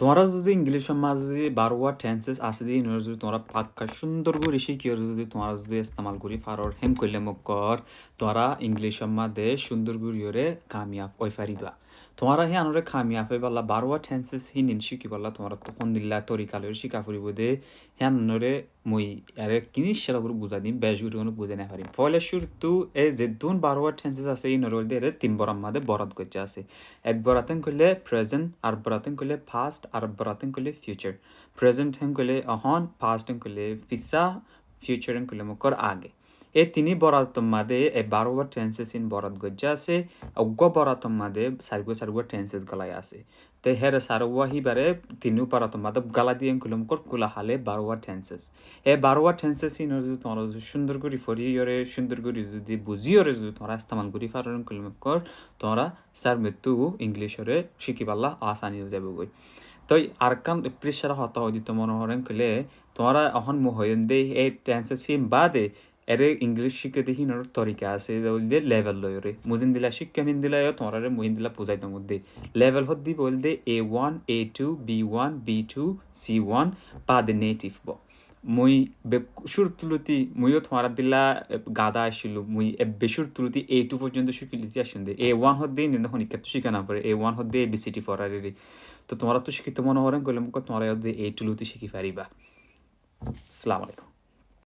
তোমরা যদি ইংলিশের মাঝে যদি 12 টেন্সেস আছে দিয়ে ইনর যদি তোমরা পাক্কা সুন্দর করে শিখি যদি তোমরা যদি ইস্তেমাল করি পারর হেম কইলে মকর তোমরা ইংলিশের মাঝে সুন্দর করে কামিয়াব হই পারিবা তোমরা হে আনরে কামিয়াব হই বলা 12 টেন্সেস হিনিন শিখি বলা তোমরা তখন দিল্লা তরিকা লই শিখা পড়িব দে হে আনরে মুই আরে কিনিস সেটা করে বুঝা দিম বেশ করে কোনো বুঝে না পারি ফলে শুরু এই যে দুন 12 টেন্সেস আছে ইনর দে তিন বরাম মাঝে বরাত করতে আছে এক বরাতেন কইলে প্রেজেন্ট আর বরাতেন কইলে পাস্ট আর বরাতেন কইলে ফিউচার প্রেজেন্ট হেন কইলে অহন পাস্ট হেন কইলে ফিসা ফিউচার হেন কইলে মকর আগে এই তিনি বরাতম মাদে এ 12 টেন্সেস ইন বরাত গজ্জা আছে অজ্ঞ বরাতম মাদে সারগো টেন্সেস গলাই আছে তে হেরে সারওয়া হিবারে তিনু বরাতম মাদে গালা দিয়ে কইলে মকর কুলা হালে 12 টেন্সেস এ 12 টেন্সেস ইন যদি তোমরা সুন্দর করে ফরিয়রে সুন্দর করে যদি বুঝিয়রে যদি তোমরা ইস্তেমাল করি ফারন কইলে মকর তোমরা সার মৃত্যু ইংলিশরে শিখি পারলা আসানি হয়ে যাবে গই তই আরকান প্রেসার হতা হইতো মনে হরেন কইলে তোমরা অহন মুহয়ন দে এই টেন্সেস হিম বাদে এরে ইংলিশ শিখে দেখি নর তরিকা আছে বলতে লেভেল লয় রে মুজিন দিলা শিক্ষা মিন দিলা তোমরা রে মুহিন দিলা বুঝাই তোমার দে লেভেল হদ দি বলতে A1 A2 B1 B2 C1 বাদে নেটিভ ব মুই বেশুর তুলতি মুইও তোমার দিলা গাদা আসিল মুই বেশুর তুলতি A2 পর্যন্ত শিখিলিতি আসুন দে A1 হদ দিন দেখুন ইকা তো শিখা না পারে A1 হদ দে ABCD ফরারি তো তোমরা তো শিখিতে মনে হরেন কইলাম তোমার A2 লুতি শিখি পারিবা আসসালামু আলাইকুম